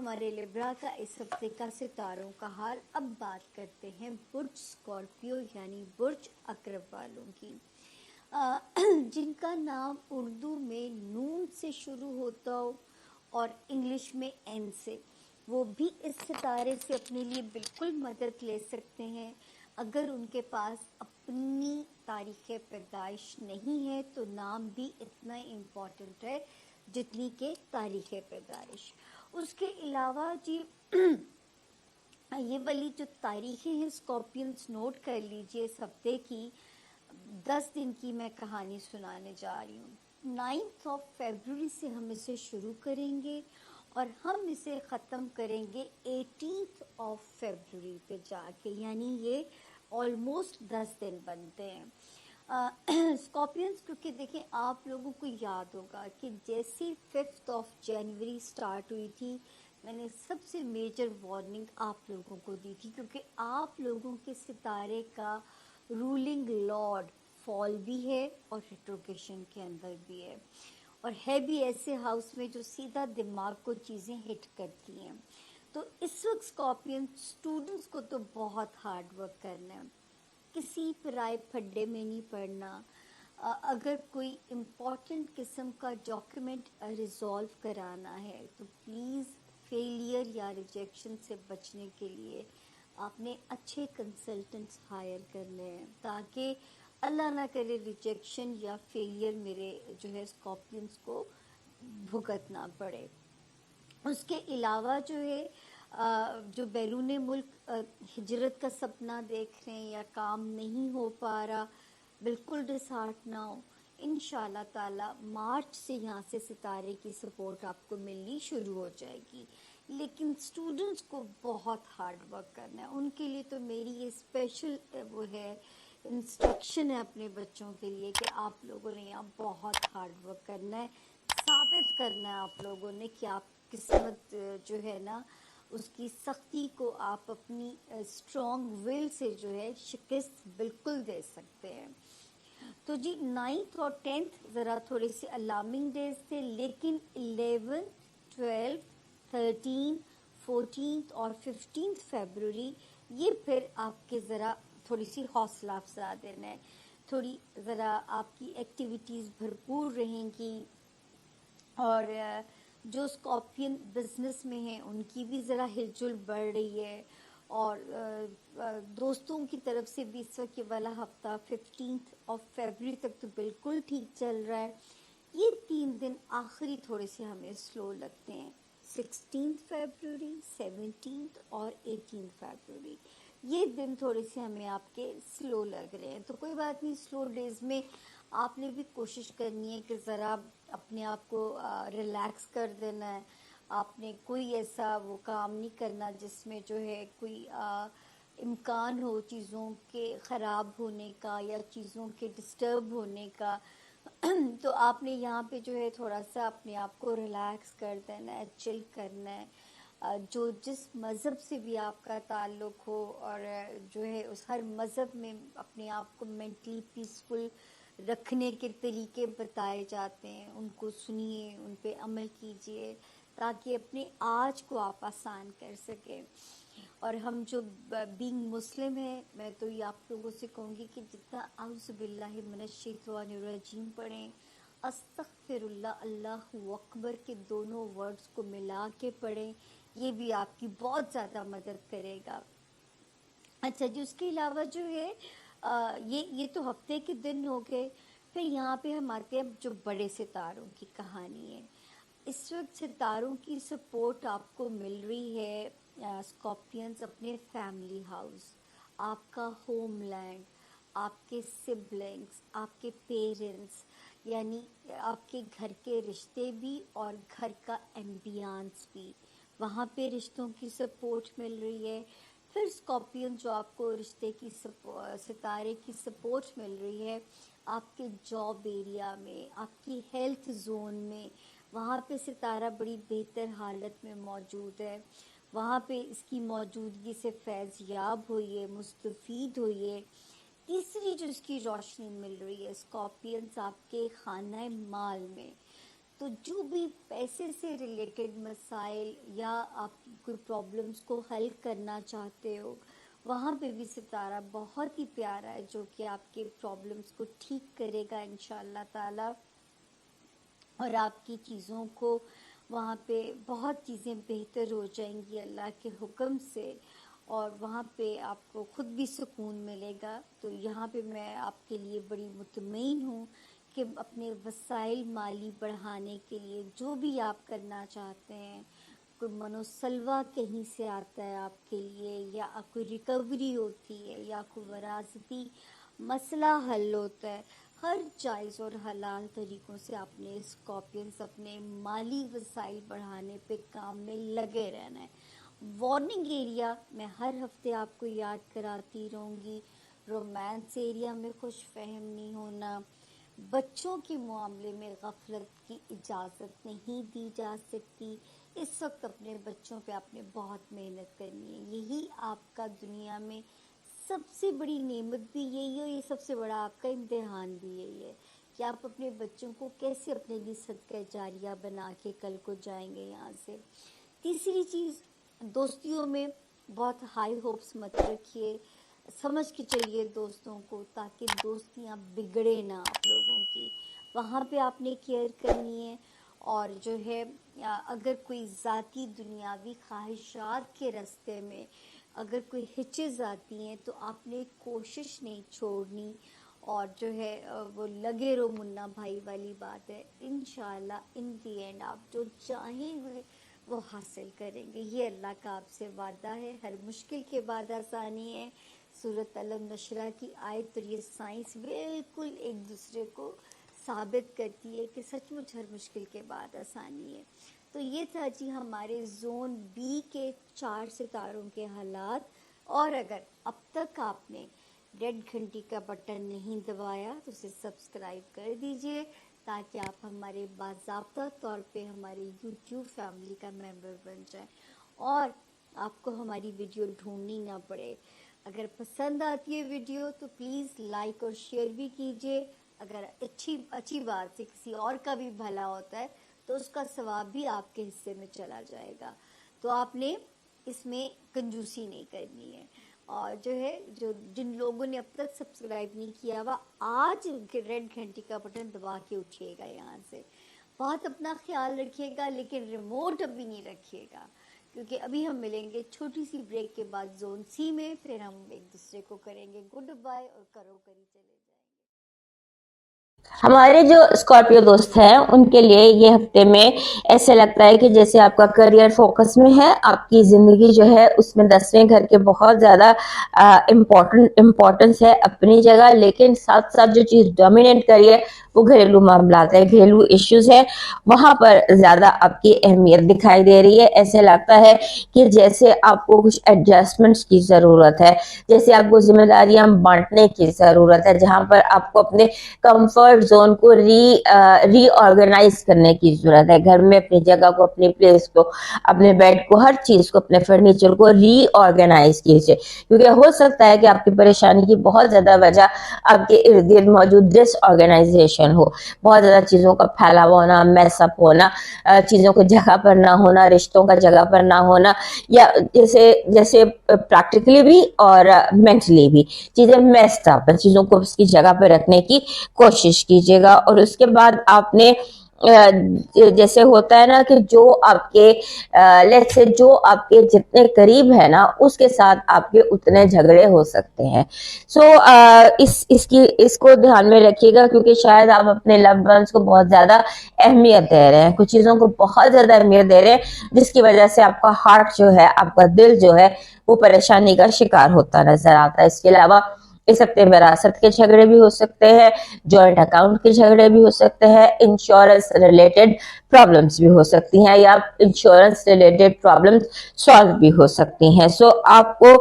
ہمارے لبرا کا اس ہفتے کا ستاروں کا حال. اب بات کرتے ہیں برج اسکارپیو یعنی برج عقرب والوں کی، جن کا نام اردو میں نون سے شروع ہوتا ہو اور انگلش میں این سے. وہ بھی اس ستارے سے اپنے لیے بالکل مدد لے سکتے ہیں. اگر ان کے پاس اپنی تاریخ پیدائش نہیں ہے تو نام بھی اتنا امپورٹنٹ ہے جتنی کہ تاریخ پیدائش. اس کے علاوہ جی یہ والی جو تاریخیں ہیں اسکارپینس نوٹ کر لیجئے. اس ہفتے کی 10 دن کی میں کہانی سنانے جا رہی ہوں. 9 فروری سے ہم اسے شروع کریں گے اور ہم اسے ختم کریں گے 18 فروری پہ جا کے، یعنی یہ آلموسٹ 10 دن بنتے ہیں. اسکارپینس کیونکہ دیکھیں آپ لوگوں کو یاد ہوگا کہ جیسے 5 جنوری سٹارٹ ہوئی تھی میں نے سب سے میجر وارننگ آپ لوگوں کو دی تھی، کیونکہ آپ لوگوں کے ستارے کا رولنگ لارڈ فال بھی ہے اور ریٹروگریشن کے اندر بھی ہے، اور ہے بھی ایسے ہاؤس میں جو سیدھا دماغ کو چیزیں ہٹ کرتی ہیں. تو اس وقت اسکارپین اسٹوڈنٹس کو تو بہت ہارڈ ورک کرنا ہے، کسی پرائے پھڈے میں نہیں پڑنا. اگر کوئی امپورٹنٹ قسم کا ڈاکیومنٹ ریزالو کرانا ہے تو پلیز فیلئر یا ریجیکشن سے بچنے کے لیے آپ نے اچھے کنسلٹنٹس ہائر کرنے ہیں تاکہ اللہ نہ کرے ریجیکشن یا فیلئر میرے جو ہے اسکارپینس کو بھگتنا پڑے. اس کے علاوہ جو ہے جو بیرون ملک ہجرت کا سپنا دیکھ رہے ہیں یا کام نہیں ہو پا رہا، بالکل ڈسہارٹ نہ ہو. انشاءاللہ تعالی مارچ سے یہاں سے ستارے کی سپورٹ آپ کو ملنی شروع ہو جائے گی. لیکن اسٹوڈنٹس کو بہت ہارڈ ورک کرنا ہے. ان کے لیے تو میری یہ اسپیشل وہ ہے انسٹرکشن ہے اپنے بچوں کے لیے کہ آپ لوگوں نے یہاں بہت ہارڈ ورک کرنا ہے. ثابت کرنا ہے آپ لوگوں نے کہ آپ قسمت جو ہے نا اس کی سختی کو آپ اپنی اسٹرانگ ول سے جو ہے شکست بالکل دے سکتے ہیں. تو جی 9 اور 10 ذرا تھوڑے سے الارمنگ ڈیز تھے، لیکن 11 12 13 14 اور 15 فروری یہ پھر آپ کے ذرا تھوڑی سی حوصلہ افزا دینا ہے. تھوڑی ذرا آپ کی ایکٹیویٹیز بھرپور رہیں گی، اور جو اسکارپین بزنس میں ہیں ان کی بھی ذرا ہلچل بڑھ رہی ہے، اور دوستوں کی طرف سے بھی اس وقت یہ والا ہفتہ 15 فروری تک تو بالکل ٹھیک چل رہا ہے. یہ 3 دن آخری تھوڑے سے ہمیں سلو لگتے ہیں، 16 فروری 17 اور 18 فروری یہ دن تھوڑے سے ہمیں آپ کے سلو لگ رہے ہیں. تو کوئی بات نہیں، سلو ڈیز میں آپ نے بھی کوشش کرنی ہے کہ ذرا اپنے آپ کو ریلیکس کر دینا ہے. آپ نے کوئی ایسا وہ کام نہیں کرنا جس میں جو ہے کوئی امکان ہو چیزوں کے خراب ہونے کا یا چیزوں کے ڈسٹرب ہونے کا. تو آپ نے یہاں پہ جو ہے تھوڑا سا اپنے آپ کو ریلیکس کر دینا ہے، چل کرنا ہے. جو جس مذہب سے بھی آپ کا تعلق ہو اور جو ہے اس ہر مذہب میں اپنے آپ کو مینٹلی پیسفل رکھنے کے طریقے بتائے جاتے ہیں، ان کو سنیے، ان پہ عمل کیجئے تاکہ اپنے آج کو آپ آسان کر سکیں. اور ہم جو بینگ مسلم ہیں، میں تو یہ آپ لوگوں سے کہوں گی کہ جتنا اعوذ باللہ من الشیطان الرجیم پڑھیں، استغفر اللہ، اللہ اکبر کے دونوں ورڈز کو ملا کے پڑھیں، یہ بھی آپ کی بہت زیادہ مدد کرے گا. اچھا جی، اس کے علاوہ جو ہے یہ تو ہفتے کے دن ہو گئے. پھر یہاں پہ ہم آتے ہیں جو بڑے ستاروں کی کہانی ہے. اس وقت ستاروں کی سپورٹ آپ کو مل رہی ہے اسکارپینز اپنے فیملی ہاؤس، آپ کا ہوم لینڈ، آپ کے سبلنگس، آپ کے پیرنٹس، یعنی آپ کے گھر کے رشتے بھی اور گھر کا ایمبیانس بھی، وہاں پہ رشتوں کی سپورٹ مل رہی ہے. پھر اسکارپین جو آپ کو رشتے کی ستارے کی سپورٹ مل رہی ہے آپ کے جاب ایریا میں، آپ کی ہیلتھ زون میں، وہاں پہ ستارہ بڑی بہتر حالت میں موجود ہے. وہاں پہ اس کی موجودگی سے فیض یاب ہوئیے، مستفید ہوئیے. تیسری جو اس کی روشنی مل رہی ہے اسکارپینز آپ کے خانہ مال میں. تو جو بھی پیسے سے ریلیٹڈ مسائل یا آپ کوئی پرابلمس کو حل کرنا چاہتے ہو، وہاں پہ بھی ستارہ بہت ہی پیارا ہے جو کہ آپ کے پرابلمس کو ٹھیک کرے گا انشاءاللہ تعالی، اور آپ کی چیزوں کو وہاں پہ بہت چیزیں بہتر ہو جائیں گی اللہ کے حکم سے، اور وہاں پہ آپ کو خود بھی سکون ملے گا۔ تو یہاں پہ میں آپ کے لیے بڑی مطمئن ہوں کہ اپنے وسائل مالی بڑھانے کے لیے جو بھی آپ کرنا چاہتے ہیں، کوئی منوسلوا کہیں سے آتا ہے آپ کے لیے، یا کوئی ریکوری ہوتی ہے، یا کوئی وراثتی مسئلہ حل ہوتا ہے، ہر جائز اور حلال طریقوں سے آپ نے اسکارپینس اپنے مالی وسائل بڑھانے پہ کام میں لگے رہنا ہے۔ وارننگ ایریا میں ہر ہفتے آپ کو یاد کراتی رہوں گی، رومانس ایریا میں خوش فہم نہیں ہونا، بچوں کے معاملے میں غفلت کی اجازت نہیں دی جا سکتی۔ اس وقت اپنے بچوں پہ آپ نے بہت محنت کرنی ہے، یہی آپ کا دنیا میں سب سے بڑی نعمت بھی یہی ہے، یہ سب سے بڑا آپ کا امتحان بھی یہی ہے کہ آپ اپنے بچوں کو کیسے اپنے لیے صدقہ جاریہ بنا کے کل کو جائیں گے یہاں سے۔ تیسری چیز، دوستیوں میں بہت ہائی ہوپس مت رکھیے، سمجھ کے چلیے دوستوں کو، تاکہ دوستیاں بگڑے نہ آپ لوگوں کی، وہاں پہ آپ نے کیئر کرنی ہے۔ اور جو ہے اگر کوئی ذاتی دنیاوی خواہشات کے راستے میں اگر کوئی ہچز آتی ہیں تو آپ نے کوشش نہیں چھوڑنی، اور جو ہے وہ لگے رہو منا بھائی والی بات ہے، انشاءاللہ ان دی اینڈ آپ جو چاہیں ہوئے وہ حاصل کریں گے، یہ اللہ کا آپ سے وعدہ ہے۔ ہر مشکل کے بعد آسانی ہے، سورۃ علم نشرہ کی آیت، اور یہ سائنس بالکل ایک دوسرے کو ثابت کرتی ہے کہ سچ مچ ہر مشکل کے بعد آسانی ہے۔ تو یہ تھا جی ہمارے زون بی کے 4 ستاروں کے حالات، اور اگر اب تک آپ نے ریڈ گھنٹی کا بٹن نہیں دبایا تو اسے سبسکرائب کر دیجئے، تاکہ آپ ہمارے باضابطہ طور پہ ہمارے یوٹیوب فیملی کا ممبر بن جائیں، اور آپ کو ہماری ویڈیو ڈھونڈنی نہ پڑے۔ اگر پسند آتی ہے ویڈیو تو پلیز لائک اور شیئر بھی کیجئے، اگر اچھی بات سے کسی اور کا بھی بھلا ہوتا ہے تو اس کا ثواب بھی آپ کے حصے میں چلا جائے گا۔ تو آپ نے اس میں کنجوسی نہیں کرنی ہے، اور جو ہے جن لوگوں نے اب تک سبسکرائب نہیں کیا ہوا، آج ریڈ گھنٹی کا بٹن دبا کے اٹھیے گا یہاں سے۔ بہت اپنا خیال رکھیے گا، لیکن ریموٹ ابھی نہیں رکھیے گا، کیونکہ ابھی ہم ملیں گے چھوٹی سی بریک کے بعد زون سی میں، پھر ہم ایک دوسرے کو کریں گے گڈ بائے اور کرو کری چلے جائیں گے۔ ہمارے جو اسکارپیو دوست ہیں ان کے لیے یہ ہفتے میں ایسے لگتا ہے کہ جیسے آپ کا کریئر فوکس میں ہے، آپ کی زندگی جو ہے اس میں 10ویں گھر کے بہت زیادہ امپورٹنس ہے اپنی جگہ، لیکن ساتھ ساتھ جو چیز ڈومینیٹ کری ہے وہ گھریلو معاملات ہے، گھریلو ایشوز ہے، وہاں پر زیادہ آپ کی اہمیت دکھائی دے رہی ہے۔ ایسے لگتا ہے کہ جیسے آپ کو کچھ ایڈجسٹمنٹس کی ضرورت ہے، جیسے آپ کو ذمہ داریاں بانٹنے کی ضرورت ہے، جہاں پر آپ کو اپنے کمفرٹ زون کو ری آرگنائز کرنے کی ضرورت ہے، گھر میں اپنی جگہ کو، اپنی پلیس کو، اپنے بیڈ کو، ہر چیز کو، اپنے فرنیچر کو ری آرگنائز کیجیے، کیونکہ ہو سکتا ہے کہ آپ کی پریشانی کی بہت زیادہ وجہ آپ کے ارد گرد موجود ڈس آرگنائزیشن ہو، بہت زیادہ چیزوں کا پھیلا ہوا ہونا، میس اپ ہونا، چیزوں کو جگہ پر نہ ہونا، رشتوں کا جگہ پر نہ ہونا، یا جیسے پریکٹیکلی بھی اور مینٹلی بھی چیزیں میسڈ اپ ہیں، چیزوں کو اس کی جگہ پہ رکھنے کی کوشش کیجیے گا۔ اور اس کے بعد آپ نے جیسے ہوتا ہے نا کہ جو آپ کے لیٹ سے جو آپ کے جتنے قریب ہے نا اس کے ساتھ آپ کے اتنے جھگڑے ہو سکتے ہیں، سو اس کو دھیان میں رکھیے گا، کیونکہ شاید آپ اپنے لوڈ ونس کو بہت زیادہ اہمیت دے رہے ہیں، کچھ چیزوں کو بہت زیادہ اہمیت دے رہے ہیں، جس کی وجہ سے آپ کا ہارٹ جو ہے، آپ کا دل جو ہے وہ پریشانی کا شکار ہوتا نظر آتا ہے۔ اس کے علاوہ اس ہفتے وراثت کے جھگڑے بھی ہو سکتے ہیں، جوائنٹ اکاؤنٹ کے جھگڑے بھی ہو سکتے ہیں، انشورنس ریلیٹڈ پرابلمس بھی ہو سکتی ہیں، یا انشورنس ریلیٹڈ پرابلمس سالو بھی ہو سکتی ہیں۔ سو آپ کو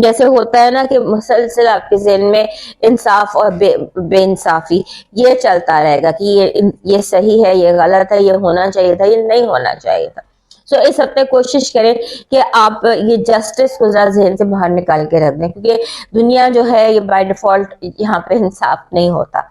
جیسے ہوتا ہے نا کہ مسلسل آپ کے ذہن میں انصاف اور بے انصافی یہ چلتا رہے گا کہ یہ صحیح ہے، یہ غلط ہے، یہ ہونا چاہیے تھا، یہ نہیں ہونا چاہیے تھا۔ سو اس ہفتے کوشش کریں کہ آپ یہ جسٹس کو ذرا ذہن سے باہر نکال کے رکھ دیں، کیونکہ دنیا جو ہے یہ بائی ڈیفالٹ یہاں پہ انصاف نہیں ہوتا۔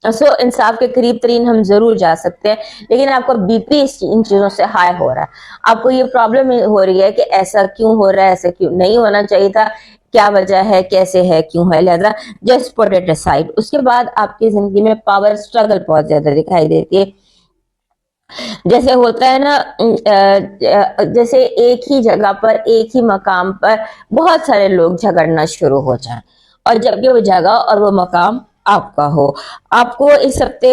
سو انصاف کے قریب ترین ہم ضرور جا سکتے ہیں، لیکن آپ کا بی پی ان چیزوں سے ہائی ہو رہا ہے، آپ کو یہ پرابلم ہو رہی ہے کہ ایسا کیوں ہو رہا ہے، ایسا کیوں نہیں ہونا چاہیے تھا، کیا وجہ ہے، کیسے ہے، کیوں ہے، لہذا جسٹ پٹ اٹ اسائڈ۔ اس کے بعد آپ کی زندگی میں پاور اسٹرگل بہت زیادہ دکھائی دیتی ہے۔ جیسے ہوتا ہے نا، جیسے ایک ہی جگہ پر ایک ہی مقام پر بہت سارے لوگ جھگڑنا شروع ہو جائیں، اور جبکہ وہ جگہ اور وہ مقام آپ کا ہو۔ آپ کو اس ہفتے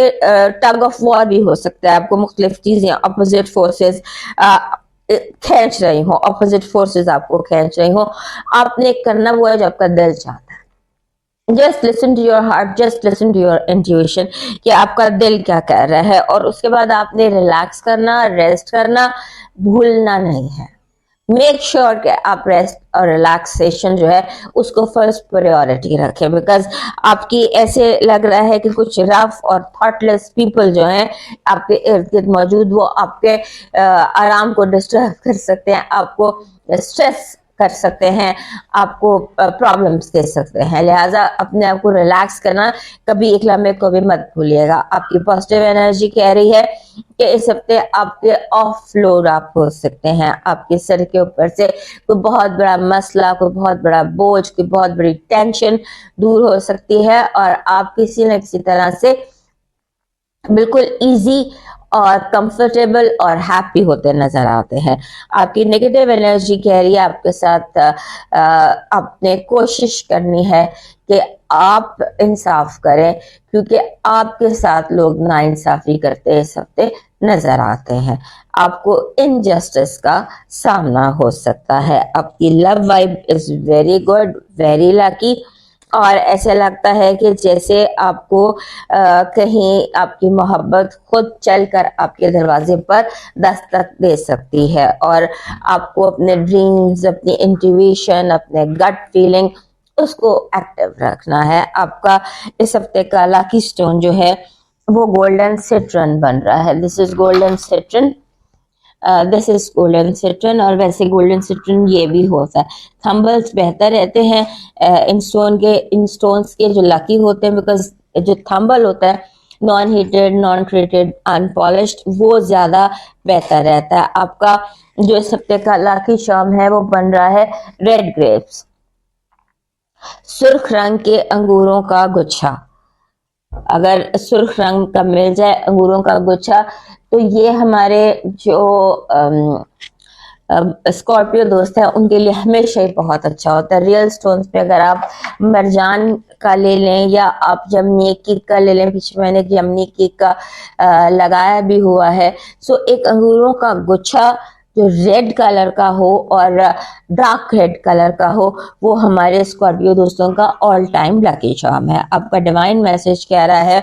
ٹگ آف وار بھی ہو سکتا ہے، آپ کو مختلف چیزیں، اپوزٹ فورسز کھینچ رہی ہوں، اپوزٹ فورسز آپ کو کھینچ رہی ہوں۔ آپ نے کرنا وہ ہے جو آپ کا دل چاہتا ہے۔ Just listen to your heart, just listen to your intuition کہ آپ کا دل کیا کہہ رہا ہے، اور اس کے بعد آپ نے ریلیکس کرنا، ریسٹ کرنا بھولنا نہیں ہے۔ میک شیور کہ آپ ریسٹ اور ریلیکسیشن جو ہے اس کو فرسٹ پریورٹی رکھیں، بیکاز آپ کی ایسے لگ رہا ہے کہ کچھ رف اور تھاٹ لیس پیپل جو ہیں آپ کے ارد گرد موجود، وہ آپ کے آرام کو ڈسٹرب کر سکتے ہیں، آپ کو اسٹریس کر سکتے ہیں، آپ کو پرابلمس دے سکتے ہیں۔ لہٰذا اپنے آپ کو ریلیکس کرنا کبھی ایک لمحے کو بھی مت بھولیے گا۔ آپ کی پازیٹیو انرجی کہہ رہی ہے کہ اس ہفتے آپ کے آف لوڈ آپ ہو سکتے ہیں، آپ کے سر کے اوپر سے کوئی بہت بڑا مسئلہ، کوئی بہت بڑا بوجھ، کوئی بہت بڑی ٹینشن دور ہو سکتی ہے، اور آپ کسی نہ کسی طرح سے بالکل ایزی اور کمفرٹیبل اور ہیپی ہوتے نظر آتے ہیں۔ آپ کی نیگیٹو انرجی کہہ رہی ہے آپ کے ساتھ آپ نے کوشش کرنی ہے کہ آپ انصاف کریں، کیونکہ آپ کے ساتھ لوگ نا انصافی کرتے اس ہفتے نظر آتے ہیں۔ آپ کو انجسٹس کا سامنا ہو سکتا ہے۔ آپ کی love vibe is very good, very lucky, اور ایسے لگتا ہے کہ جیسے آپ کو کہیں آپ کی محبت خود چل کر آپ کے دروازے پر دستک دے سکتی ہے، اور آپ کو اپنے ڈریمز، اپنی انٹیویشن، اپنے گٹ فیلنگ، اس کو ایکٹیو رکھنا ہے۔ آپ کا اس ہفتے کا لاکی سٹون جو ہے وہ گولڈن سٹرن بن رہا ہے۔ دس از گولڈن سٹرن، دس از گولڈن سٹرن، اور ویسے گولڈن سٹرن یہ بھی ہوتا ہے۔ تھمبلز بہتر رہتے ہیں ان سٹونز کے جو لکی ہوتے ہیں، بیکاز جو تھمبل ہوتا ہے نان ہیٹڈ، نان ٹریٹڈ، ان پالشڈ، وہ زیادہ بہتر رہتا ہے۔ آپ کا جو اس ہفتے کا لاکی شام ہے وہ بن رہا ہے ریڈ گریپس، سرخ رنگ کے انگوروں کا گچھا۔ اگر سرخ رنگ کا مل جائے انگوروں کا گچھا تو یہ ہمارے جو اسکارپیو دوست ہیں ان کے لیے ہمیشہ ہی بہت اچھا ہوتا ہے۔ ریئل سٹونز پہ اگر آپ مرجان کا لے لیں یا آپ جمنی کیک کا لے لیں، پیچھے میں نے جمنی کیک کا لگایا بھی ہوا ہے، سو ایک انگوروں کا گچھا جو ریڈ کلر کا ہو اور ڈارک ریڈ کلر کا ہو، وہ ہمارے اسکارپیو دوستوں کا آل ٹائم لکی چارم ہے۔ آپ کا ڈیوائن میسج کہہ رہا ہے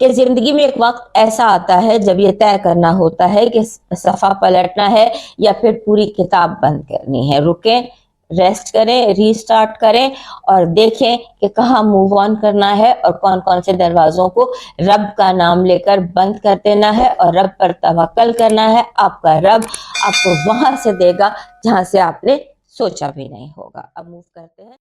کہ زندگی میں ایک وقت ایسا آتا ہے جب یہ طے کرنا ہوتا ہے کہ صفحہ پلٹنا ہے یا پھر پوری کتاب بند کرنی ہے۔ رکیں، ریسٹ کریں، ری سٹارٹ کریں، اور دیکھیں کہ کہاں موو آن کرنا ہے اور کون کون سے دروازوں کو رب کا نام لے کر بند کر دینا ہے اور رب پر توکل کرنا ہے۔ آپ کا رب آپ کو وہاں سے دے گا جہاں سے آپ نے سوچا بھی نہیں ہوگا۔ اب موو کرتے ہیں۔